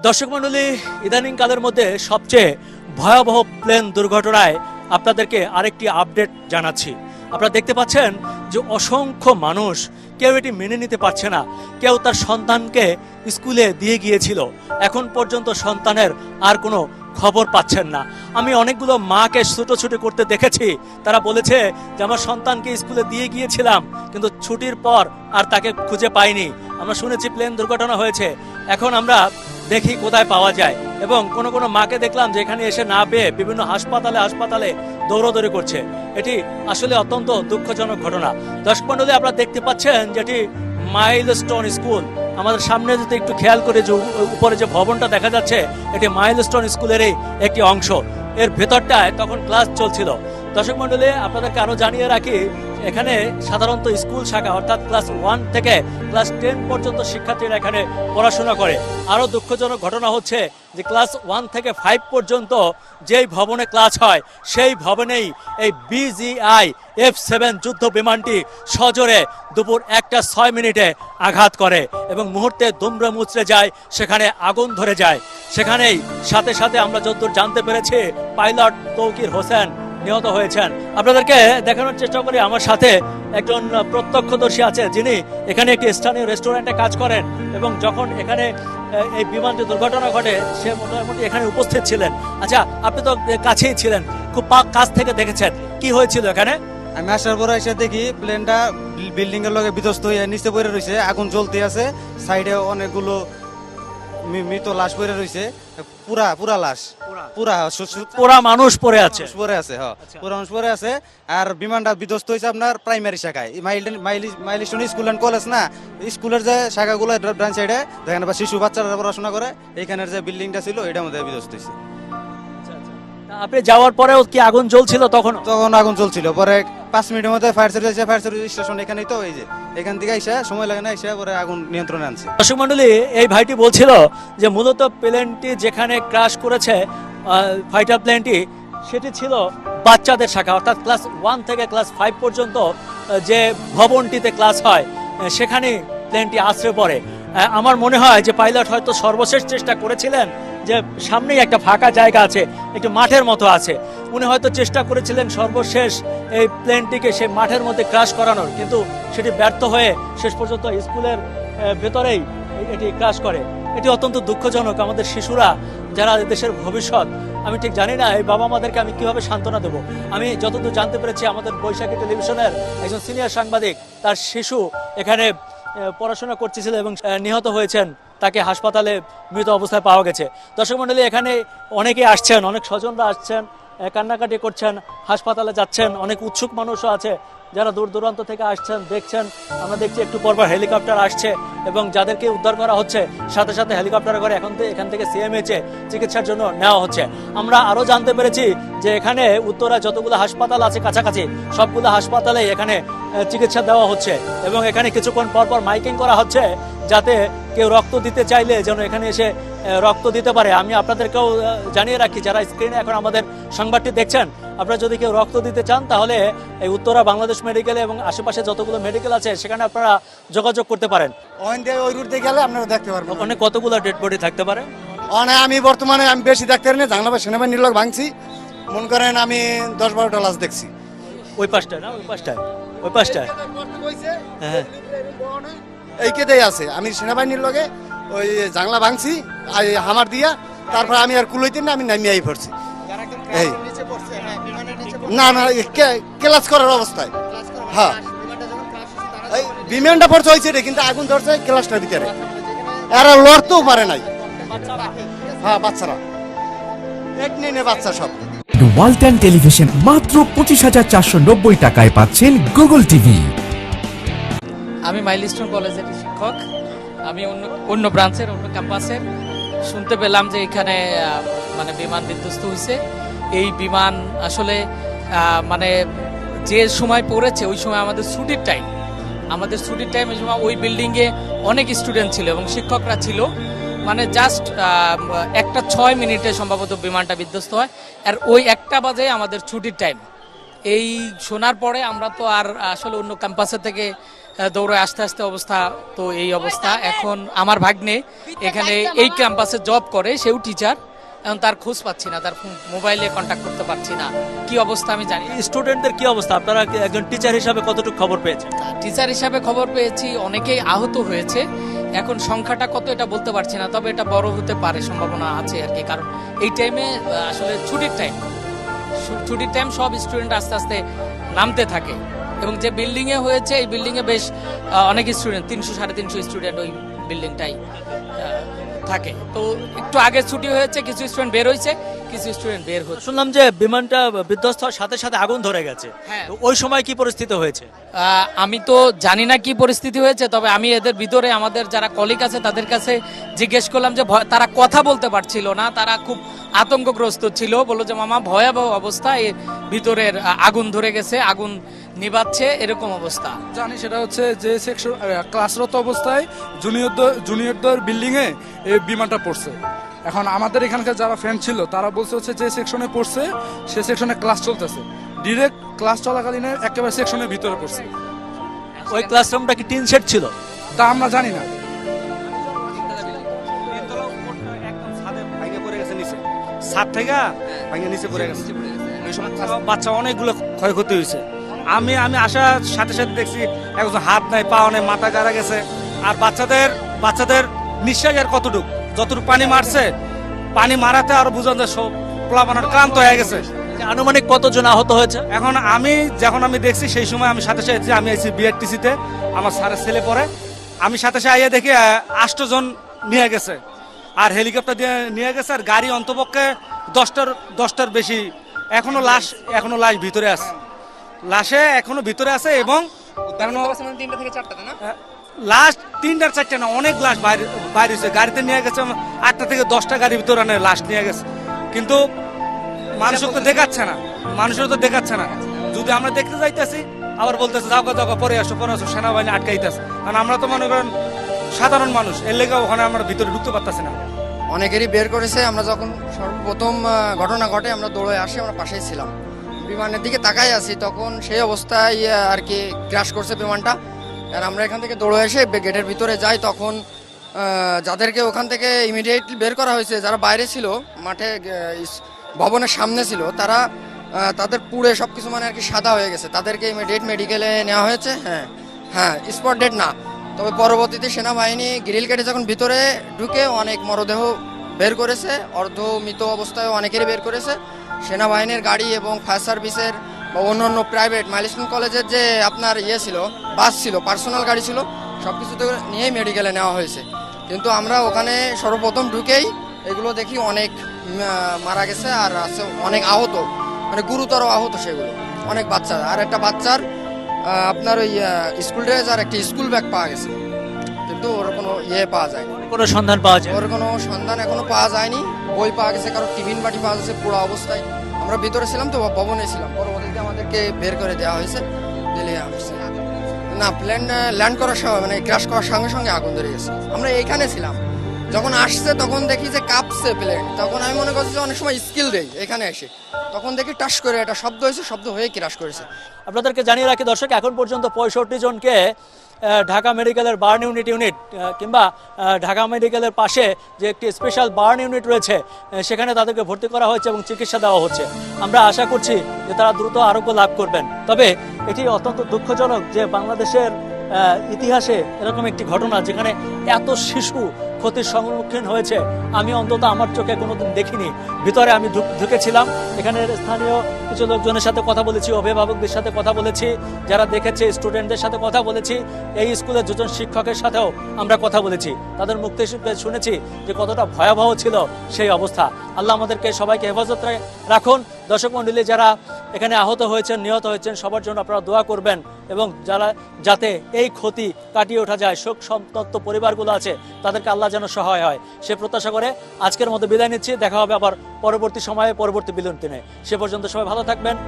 দর্শক মণ্ডলী, ইদানিং কালের মধ্যে সবচেয়ে ভয়াবহ প্লেন দুর্ঘটনায় আপনাদেরকে আরেকটি আপডেট জানাচ্ছি। আপনারা দেখতে পাচ্ছেন যে অসংখ্য মানুষ কেউ এটি মেনে নিতে পারছে না। কেউ তার সন্তানকে স্কুলে দিয়ে গিয়েছিল, এখন পর্যন্ত সন্তানের আর কোনো খবর পাচ্ছেন না। আমি অনেকগুলো মাকে ছুটোছুটি করতে দেখেছি, তারা বলেছে যে আমার সন্তানকে স্কুলে দিয়ে গিয়েছিলাম কিন্তু ছুটির পর আর তাকে খুঁজে পাইনি। আমরা শুনেছি প্লেন দুর্ঘটনা হয়েছে, এখন আমরা দেখি কোথায় পাওয়া যায়। এবং কোনো কোনো মাকে দেখলাম যে এখানে এসে না পেয়ে বিভিন্ন হাসপাতালে দৌড়াদৌড়ি করছে। এটি আসলে অত্যন্ত দুঃখজনক ঘটনা। দর্শক মণ্ডলী, আপনারা দেখতে পাচ্ছেন যেটি মাইলস্টোন স্কুল। আমাদের সামনে যদি একটু খেয়াল করে যে উপরে যে ভবনটা দেখা যাচ্ছে, এটি মাইলস্টোন স্কুলেরই একটি অংশ। এর ভেতরটায় তখন ক্লাস চলছিল। দর্শক মণ্ডলী, আপনাদেরকে আরো জানিয়ে রাখি, এখানে সাধারণত স্কুল শাখা অর্থাৎ ক্লাস 1 থেকে ক্লাস 10 পর্যন্ত শিক্ষার্থীরা এখানে পড়াশোনা করে। আরো দুঃখজনক ঘটনা হচ্ছে যে ক্লাস 1 থেকে 5 পর্যন্ত যেই ভবনে ক্লাস হয় সেই ভবনেই এই BGI F-7 যুদ্ধ বিমানটি সজোরে দুপুর 1:06 আঘাত করে এবং মুহূর্তে দুমড়ে মুচড়ে যায়, সেখানে আগুন ধরে যায়। সেখানেই সাথে সাথে আমরা যতদূর জানতে পেরেছি পাইলট তৌকির হোসেন নিহত হয়েছেন। আপনাদেরকে দেখানোর চেষ্টা করি, আমার সাথে একজন প্রত্যক্ষদর্শী আছে যিনি এখানে একটি স্থানীয় রেস্টুরেন্টে কাজ করেন এবং যখন এখানে এই বিমানটি দুর্ঘটনা ঘটে সে মোটামুটি এখানে উপস্থিত ছিলেন। আচ্ছা, আপনি তো কাছেই ছিলেন, খুব কাছ থেকে দেখেছেন, কি হয়েছিল এখানে? আমি আসার পরে এসে দেখি প্লেনটা বিল্ডিং এর লগে বিধ্বস্ত হয়ে নিচে পড়ে রয়েছে, আগুন জ্বলতে আছে, সাইডে অনেকগুলো মৃত লাশ পড়ে রয়েছে, পুরা লাশ, পুরা মানুষ পড়ে আছে, পুরা মানুষ পড়ে আছে। আর বিমানটা বিধ্বস্ত হয়েছে আপনার প্রাইমারি শাখায়, মাইলস্টোন স্কুল এন্ড কলেজ না, স্কুলের যে শাখাগুলো ডান সাইডে যেখানে শিশু বাচ্চারা পড়াশোনা করে, এইখানের যে বিল্ডিংটা ছিল এটার মধ্যে বিধ্বস্ত হয়েছে। আপনি যাওয়ার পরেও কি আগুন জ্বলছিল? তখন আগুন জ্বলছিল। পরে 5 মিনিটের মধ্যে ফায়ার সার্ভিস স্টেশন এখানেই, তো এই যে এখান থেকে এসে সময় লাগে না, এসে পরে আগুন নিয়ন্ত্রণে আনছে। দর্শক মণ্ডলী, এই ভাইটি বলছিল যে মূলত প্লেনটি যেখানে ক্র্যাশ করেছে ফাইটার প্লেনটি, সেটি ছিল বাচ্চাদের শাখা অর্থাৎ ক্লাস 1 থেকে ক্লাস 5 পর্যন্ত যে ভবনটিতে ক্লাস হয় সেখানে প্লেনটি আছড়ে পড়ে। আমার মনে হয় যে পাইলট হয়তো সর্বশেষ চেষ্টা করেছিলেন, যে সামনেই একটা ফাঁকা জায়গা আছে, একটু মাঠের মতো আছে, উনি হয়তো চেষ্টা করেছিলেন সর্বশেষ এই প্লেনটিকে সেই মাঠের মধ্যে ক্র্যাশ করানোর, কিন্তু সেটি ব্যর্থ হয়ে শেষ পর্যন্ত স্কুলের ভেতরেই এটি ক্র্যাশ করে। এটি অত্যন্ত দুঃখজনক। আমাদের শিশুরা যারা দেশের ভবিষ্যৎ, আমি ঠিক জানি না এই বাবা মাদেরকে আমি কিভাবে সান্ত্বনা দেবো। আমি যতদূর জানতে পেরেছি আমাদের বৈশাখী টেলিভিশনের একজন সিনিয়র সাংবাদিক, তার শিশু এখানে পড়াশোনা করতেছিল এবং নিহত হয়েছেন, তাকে হাসপাতালে মৃত অবস্থায় পাওয়া গেছে। দর্শক মণ্ডলী, এখানে অনেকেই আসছেন, অনেক স্বজনরা আসছেন, কান্নাকাটি করছেন, হাসপাতালে যাচ্ছেন, অনেক উৎসুক মানুষও আছে যারা দূর দূরান্ত থেকে আসছেন, দেখছেন। আমরা দেখছি একটু পরপর হেলিকপ্টার আসছে এবং যাদেরকে উদ্ধার করা হচ্ছে সাথে সাথে হেলিকপ্টারে করে এখান থেকে CMH-এ চিকিৎসার জন্য নেওয়া হচ্ছে। আমরা আরও জানতে পেরেছি যে এখানে উত্তরা যতগুলো হাসপাতাল আছে কাছাকাছি সবগুলো হাসপাতালে এখানে চিকিৎসা দেওয়া হচ্ছে এবং এখানে কিছুক্ষণ পরপর মাইকিং করা হচ্ছে যাতে কেউ রক্ত দিতে চাইলে যেন এখানে এসে রক্ত দিতে পারে। আমি আপনাদেরকেও জানিয়ে রাখি, যারা স্ক্রিনে এখন আমাদের সংবাদটি দেখছেন, আপনারা যদি কেউ রক্ত দিতে চান তাহলে এই উত্তরা বাংলাদেশ মেডিকেলে এবং আশেপাশে যতগুলো মেডিকেল আছে সেখানে আপনারা যোগাযোগ করতে পারেন। ওই রুটে গেলে আপনারা দেখতে পারবেন ওখানে কতগুলো ডেড বডি থাকতে পারে। আমি বর্তমানে বেশি দেখতে পারি না, জাংলা সেনাবাহিনীর লোক ভাঙছি, মনে করেন আমি 10-12টা লাশ দেখছি। ওই পাশটায় না, ওই পাশটায় হ্যাঁ এইকেতেই আছে। আমি সেনাবাহিনীর লগে ওই জাংলা ভাঙছি হামার দিয়া, তারপর আমি আর কুলইতে না, আমি নামিয়ে পড়ছি। এই না না ক্লাস করার অবস্থায়, হ্যাঁ এই বিমানটা পড়ছে হয়েছে রে, কিন্তু আগুন ধরছে ক্লাসটার ভিতরে, এরা লড়তেও পারে নাই। হ্যাঁ বাচ্চারা এক নিয়ে বাচ্চা সব। ওয়ালটন টেলিভিশন মাত্র 25,490 টাকায় পাচ্ছেন গুগল টিভি। আমি মাইলস্টোন কলেজের শিক্ষক, আমি অন্য ব্রাঞ্চের অন্য ক্যাম্পাসের। শুনতে পেলাম যে এখানে মানে বিমান বিধ্বস্ত হয়েছে। এই বিমান আসলে মানে যে সময় পড়েছে ওই সময় আমাদের ছুটির টাইম, এই সময় ওই বিল্ডিংয়ে অনেক স্টুডেন্ট ছিল এবং শিক্ষকরা ছিল। মানে জাস্ট 1:06 সম্ভবত বিমানটা বিধ্বস্ত হয়, আর ওই 1টা বাজে আমাদের ছুটির টাইম। এই শোনার পরে আমরা তো আর আসলে অন্য ক্যাম্পাসের থেকে দৌড়ে আস্তে আস্তে অবস্থা তো এই অবস্থা। এখন আমার ভাগ্নে এখানে এই ক্যাম্পাসে জব করে, সেও টিচার। এখন তার খোঁজ পাচ্ছি না, তার মোবাইলে কন্ট্যাক্ট করতে পারছি না, কি অবস্থা আমি জানি না। স্টুডেন্টদের কি অবস্থা, আপনারা একজন টিচার হিসাবে কতটুকু খবর পেয়েছেন? টিচার হিসাবে খবর পেয়েছি অনেকেই আহত হয়েছে, এখন সংখ্যাটা কত এটা বলতে পারছি না, তবে এটা বড় হতে পারে, সম্ভাবনা আছে আর কি। কারণ এই টাইমে আসলে ছুটির টাইম সব স্টুডেন্ট আস্তে আস্তে নামতে থাকে, এবং যে বিল্ডিং এ হয়েছে এই বিল্ডিং এ বেশ অনেক স্টুডেন্ট, 300-350 স্টুডেন্ট ওই বিল্ডিংটাই থাকে। তো একটু আগে ছুটি হয়েছে, কিছু স্টুডেন্ট বের হয়েছে, কিছু স্টুডেন্ট বের হচ্ছে। শুনলাম যে বিমানটা বিধ্বস্ত হওয়ার সাথে সাথে আগুন ধরে গেছে, হ্যাঁ। তো ওই সময় কি পরিস্থিতি হয়েছে? আমি তো জানি না কি পরিস্থিতি হয়েছে, তবে আমি এদের ভিতরে আমাদের যারা কলিগ আছে তাদের কাছে জিজ্ঞেস করলাম যে তারা কথা বলতে পারছিল না, তারা খুব আতঙ্কগ্রস্ত ছিল, বললো যে মামা ভয়াবহ অবস্থা, এর ভিতরের আগুন ধরে গেছে, আগুন নিবাচ্ছে, এরকম অবস্থা। জানি সেটা হচ্ছে যে সেকশন ক্লাসরত অবস্থায় জুনিয়রদের বিল্ডিং এ এই বিমানটা পড়ছে। এখন আমাদের এখানকার যারা ফ্রেন্ড ছিল তারা বলছে হচ্ছে যে সেকশনে পড়ছে সে সেকশনে ক্লাস চলতেছে, ডিরেক্ট ক্লাস চলাকালীন একেবারে সেকশনের ভিতরে পড়ছে। ওই ক্লাসরুমটা কি টিন শেড ছিল? তা আমরা জানি না। ছাদ থেকে ভাঙে নিচে পড়ে গেছে। ওই সময় বাচ্চা অনেকগুলো ক্ষয়ক্ষতি হয়েছে। আমি আসার সাথে সাথে দেখছি একজন হাত নাই, পা নাই, মাথা গাড়া গেছে। আর বাচ্চাদের নিঃশ্বাস আর কতটুকু, যতটুকু পানি মারছে, পানি মারাতে আরো বুঝান যায় সব প্লাবানোর ক্লান্ত হয়ে গেছে। আনুমানিক কতজন আহত হয়েছে? এখন যখন আমি দেখছি সেই সময় আমি সাথে সাথে আমি আইছি বিআরটিসিতে, আমার স্যারের ছেলে পড়ে, আমি সাথে সাথে আইয়া দেখি 8 জন নিয়ে গেছে, আর হেলিকপ্টার দিয়ে নিয়ে গেছে, আর গাড়ি অন্তপক্ষে 10টার বেশি। এখনো লাশ ভিতরে আছে, লাশে এখনো ভিতরে আছে, এবং লাস্ট 3-4টা না, অনেক লাশ বাইরে হয়েছে। গাড়িতে নিয়ে গেছে 8টা থেকে 10টা গাড়ির ভিতরে লাশ নিয়ে গেছে, কিন্তু মানুষের তো দেখাচ্ছে না। যদি আমরা দেখতে যাইতেছি আবার বলতেছে যাও পরে আসো, সেনাবাহিনী আটকাইতেছে। কারণ আমরা তো মনে করেন সাধারণ মানুষ, এর লেগে ওখানে আমরা ভিতরে ঢুকতে পারতেছি না। অনেকেরই বের করেছে। আমরা যখন সর্বপ্রথম ঘটনা ঘটে আমরা দৌড়ে আসি, আমরা পাশেই ছিলাম, বিমানের দিকে তাকাই আছি, তখন সেই অবস্থায় আর কি ক্র্যাশ করছে বিমানটা। আর আমরা এখান থেকে দৌড়ে এসে গেটের ভিতরে যাই, তখন যাদেরকে ওখান থেকে ইমিডিয়েটলি বের করা হয়েছে, যারা বাইরে ছিল মাঠে ভবনের সামনে ছিল, তাদের পুড়ে সব কিছু মানে আর কি সাদা হয়ে গেছে, তাদেরকে ইমিডিয়েট মেডিকেলে নেওয়া হয়েছে। হ্যাঁ স্পট ডেড না, তবে পরবর্তীতে সেনাবাহিনী গ্রিল কেটে যখন ভিতরে ঢুকে অনেক মরদেহ বের করেছে, অর্ধমৃত অবস্থায় অনেকেরই বের করেছে। সেনাবাহিনীর গাড়ি এবং ফায়ার সার্ভিসের বা অন্যান্য প্রাইভেট মাইলস্টোন কলেজের যে আপনার ছিল, বাস ছিল, পার্সোনাল গাড়ি ছিল, সব কিছু তো নিয়েই মেডিকেলে নেওয়া হয়েছে। কিন্তু আমরা ওখানে সর্বপ্রথম ঢুকেই এগুলো দেখি অনেক মারা গেছে, আর আছে অনেক আহত, মানে গুরুতর আহত সেগুলো, অনেক বাচ্চা। আর একটা বাচ্চার আপনার ওই স্কুল ড্রেস আর একটা স্কুল ব্যাগ পাওয়া গেছে, কিন্তু ওর কোনো পাওয়া যায়, কোনো সন্ধান পাওয়া যায়? ওর কোনো সন্ধান এখনো পাওয়া যায়নি। বই পাওয়া গেছে, কারো টিফিন বাটি পাওয়া গেছে পুরো অবস্থায়। আমরা ভিতরে ছিলাম তো, ভবনে ছিলাম, পরবর্তীতে আমাদেরকে বের করে দেওয়া হয়েছে, দিলে আসছে না। প্লেন ল্যান্ড করার সময় মানে ক্র্যাশ করার সঙ্গে সঙ্গে আগুন ধরে গেছে। আমরা এইখানে ছিলাম, যখন আসছে তখন দেখি যে কাঁপছে প্লেন, তখন আমি মনে করছি যে অনেক সময় স্কিল দেই এখানে এসে, তখন দেখি টাস করে একটা শব্দ হয়েছে, শব্দ হয়ে ক্র্যাশ করেছে। আপনাদেরকে জানিয়ে রাখি দর্শক, এখন পর্যন্ত 65 জনকে ঢাকা মেডিকেলের বার্ন ইউনিট কিংবা ঢাকা মেডিকেলের পাশে যে একটি স্পেশাল বার্ন ইউনিট রয়েছে সেখানে তাদেরকে ভর্তি করা হয়েছে এবং চিকিৎসা দেওয়া হচ্ছে। আমরা আশা করছি যে তারা দ্রুত আরোগ্য লাভ করবেন। তবে এটি অত্যন্ত দুঃখজনক যে বাংলাদেশের ইতিহাসে এরকম একটি ঘটনা যেখানে এত শিশু ক্ষতির সম্মুখীন হয়েছে আমি অন্তত আমার চোখে কোনোদিন দেখিনি। ভিতরে আমি ঢুকেছিলাম, এখানের স্থানীয় কিছু লোকজনের সাথে কথা বলেছি, অভিভাবকদের সাথে কথা বলেছি, যারা দেখেছে স্টুডেন্টদের সাথে কথা বলেছি, এই স্কুলের দুজন শিক্ষকের সাথেও আমরা কথা বলেছি। তাদের মুখ থেকে শুনেছি যে কতটা ভয়াবহ ছিল সেই অবস্থা। আল্লাহ আমাদেরকে সবাইকে হেফাজত রাখুন। দর্শক মণ্ডলী যারা এখানে আহত হয়েছেন, নিহত হয়েছেন, সবার জন্য আপনারা দোয়া করবেন এবং যাতে এই ক্ষতি কাটিয়ে ওঠা যায়, শোক সন্তপ্ত পরিবারগুলো আছে তাদেরকে আল্লাহ যেন সহায় হয় সে প্রত্যাশা করে আজকের মতো বিদায় নিচ্ছি। দেখা হবে আবার পরবর্তী সময়ে, পরবর্তী বিলুন্তিনে। সে পর্যন্ত সবাই ভালো থাকবেন।